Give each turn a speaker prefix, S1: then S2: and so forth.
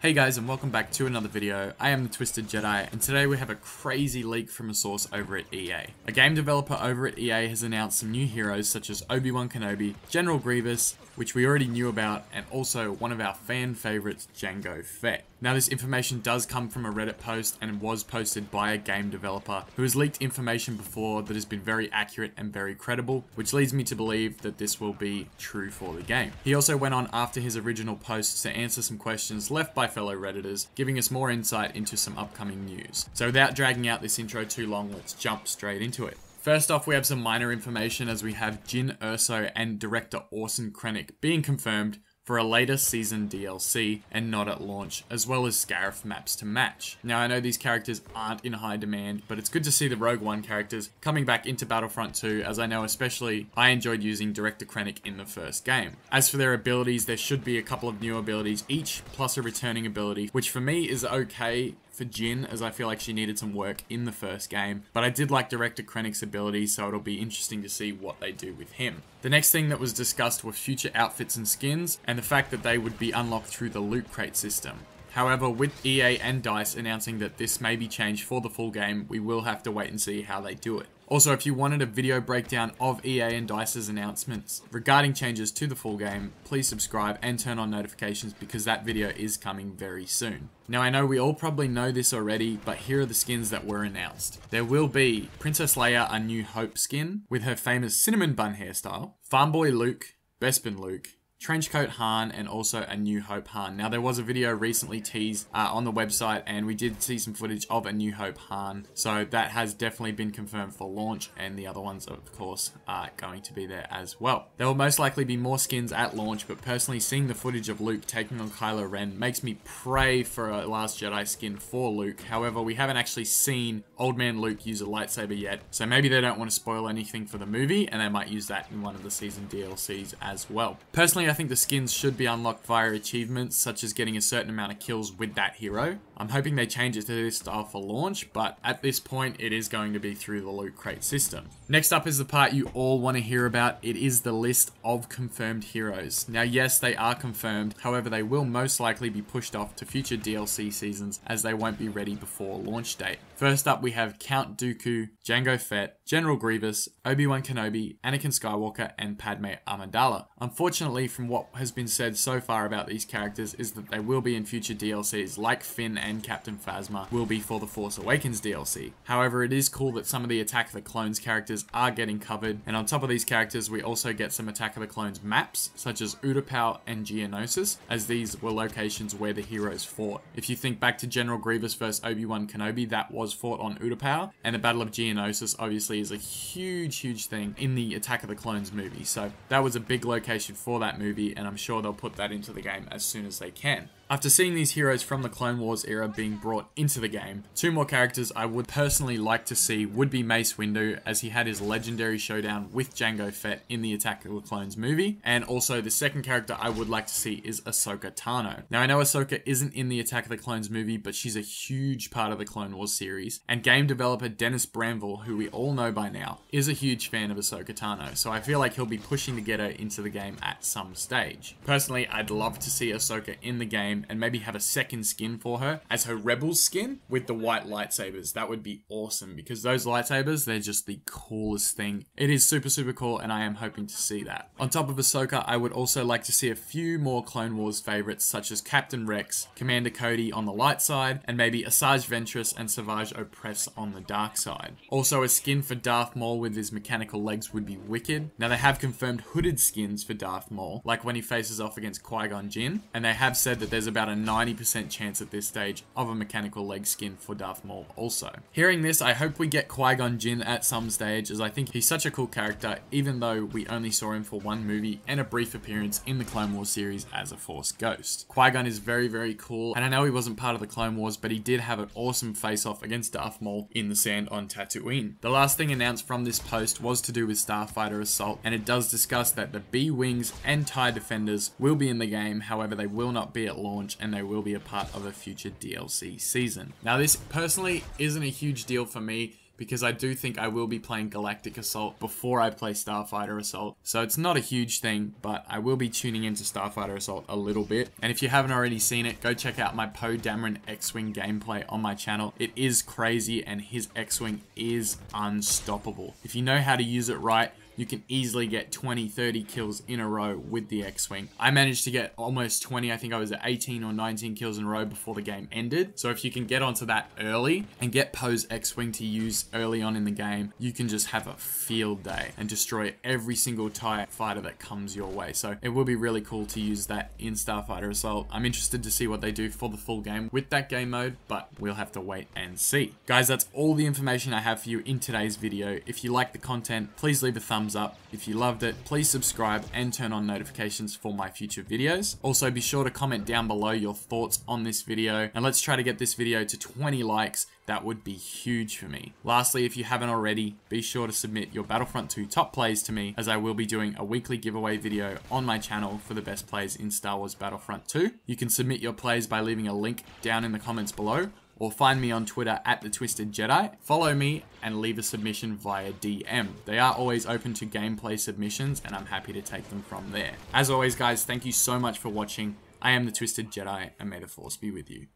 S1: Hey guys, and welcome back to another video. I am the Twisted Jedi, and today we have a crazy leak from a source over at EA. A game developer over at EA has announced some new heroes such as Obi-Wan Kenobi, General Grievous, which we already knew about, and also one of our fan favorites, Jango Fett. Now this information does come from a Reddit post and was posted by a game developer who has leaked information before that has been very accurate and very credible, which leads me to believe that this will be true for the game. He also went on after his original post to answer some questions left by fellow Redditors, giving us more insight into some upcoming news. So without dragging out this intro too long, let's jump straight into it. First off, we have some minor information as we have Jyn Erso and director Orson Krennic being confirmed for a later season DLC and not at launch, as well as Scarif maps to match. Now I know these characters aren't in high demand, but it's good to see the Rogue One characters coming back into Battlefront 2, as I know especially I enjoyed using Director Krennic in the first game. As for their abilities, there should be a couple of new abilities each, plus a returning ability, which for me is okay for Jyn, as I feel like she needed some work in the first game, but I did like Director Krennic's ability, so it'll be interesting to see what they do with him. The next thing that was discussed were future outfits and skins, and the fact that they would be unlocked through the loot crate system. However, with EA and DICE announcing that this may be changed for the full game, we will have to wait and see how they do it. Also, if you wanted a video breakdown of EA and DICE's announcements regarding changes to the full game, please subscribe and turn on notifications because that video is coming very soon. Now I know we all probably know this already, but here are the skins that were announced. There will be Princess Leia a New Hope skin with her famous cinnamon bun hairstyle, Farmboy Luke, Bespin Luke, Trenchcoat Han, and also a New Hope Han. Now there was a video recently teased on the website and we did see some footage of a New Hope Han, so that has definitely been confirmed for launch, and the other ones of course are going to be there as well. There will most likely be more skins at launch, but personally seeing the footage of Luke taking on Kylo Ren makes me pray for a Last Jedi skin for Luke. However, we haven't actually seen Old Man Luke use a lightsaber yet, so maybe they don't want to spoil anything for the movie and they might use that in one of the season DLCs as well. Personally, I think the skins should be unlocked via achievements, such as getting a certain amount of kills with that hero. I'm hoping they change it to this style for launch, but at this point it is going to be through the loot crate system. Next up is the part you all want to hear about. It is the list of confirmed heroes. Now yes, they are confirmed, however they will most likely be pushed off to future DLC seasons as they won't be ready before launch date. First up we have Count Dooku, Jango Fett, General Grievous, Obi-Wan Kenobi, Anakin Skywalker, and Padme Amidala. Unfortunately, from what has been said so far about these characters is that they will be in future DLCs, like Finn and Captain Phasma will be for the Force Awakens DLC. However, it is cool that some of the Attack of the Clones characters are getting covered, and on top of these characters we also get some Attack of the Clones maps, such as Udapau and Geonosis, as these were locations where the heroes fought. If you think back to General Grievous vs Obi-Wan Kenobi, that was fought on Udapau, and the Battle of Geonosis obviously is a huge thing in the Attack of the Clones movie, so that was a big location for that movie, and I'm sure they'll put that into the game as soon as they can. After seeing these heroes from the Clone Wars era being brought into the game, two more characters I would personally like to see would be Mace Windu, as he had his legendary showdown with Jango Fett in the Attack of the Clones movie, and also the second character I would like to see is Ahsoka Tano. Now I know Ahsoka isn't in the Attack of the Clones movie, but she's a huge part of the Clone Wars series, and game developer Dennis Bramville, who we all know by now, is a huge fan of Ahsoka Tano, so I feel like he'll be pushing to get her into the game at some stage. Personally, I'd love to see Ahsoka in the game and maybe have a second skin for her as her Rebels skin with the white lightsabers. That would be awesome because those lightsabers, they're just the coolest thing. It is super cool, and I am hoping to see that. On top of Ahsoka, I would also like to see a few more Clone Wars favorites such as Captain Rex, Commander Cody on the light side, and maybe Asajj Ventress and Savage Opress on the dark side. Also, a skin for Darth Maul with his mechanical legs would be wicked. Now they have confirmed hooded skins for Darth Maul, like when he faces off against Qui-Gon Jinn, and they have said that there's about a 90% chance at this stage of a mechanical leg skin for Darth Maul also. Hearing this, I hope we get Qui-Gon Jinn at some stage, as I think he's such a cool character, even though we only saw him for one movie and a brief appearance in the Clone Wars series as a Force Ghost. Qui-Gon is very cool, and I know he wasn't part of the Clone Wars, but he did have an awesome face-off against Darth Maul in the sand on Tatooine. The last thing announced from this post was to do with Starfighter Assault, and it does discuss that the B-Wings and TIE Defenders will be in the game, however they will not be at launch, and they will be a part of a future DLC season. Now this personally isn't a huge deal for me, because I do think I will be playing Galactic Assault before I play Starfighter Assault. So it's not a huge thing, but I will be tuning into Starfighter Assault a little bit. And if you haven't already seen it, go check out my Poe Dameron X-Wing gameplay on my channel. It is crazy, and his X-Wing is unstoppable. If you know how to use it right, you can easily get 20, 30 kills in a row with the X-Wing. I managed to get almost 20, I think I was at 18 or 19 kills in a row before the game ended. So if you can get onto that early and get Poe's X-Wing to use early on in the game, you can just have a field day and destroy every single TIE fighter that comes your way. So it will be really cool to use that in Starfighter Assault. I'm interested to see what they do for the full game with that game mode, but we'll have to wait and see. Guys, that's all the information I have for you in today's video. If you like the content, please leave a thumbs up. If you loved it, please subscribe and turn on notifications for my future videos. Also, be sure to comment down below your thoughts on this video, and let's try to get this video to 20 likes. That would be huge for me. Lastly, if you haven't already, be sure to submit your Battlefront 2 top plays to me, as I will be doing a weekly giveaway video on my channel for the best plays in Star Wars Battlefront 2. You can submit your plays by leaving a link down in the comments below, or find me on Twitter at @TheTwistedJedi. Follow me and leave a submission via DM. They are always open to gameplay submissions, and I'm happy to take them from there. As always, guys, thank you so much for watching. I am the Twisted Jedi, and may the Force be with you.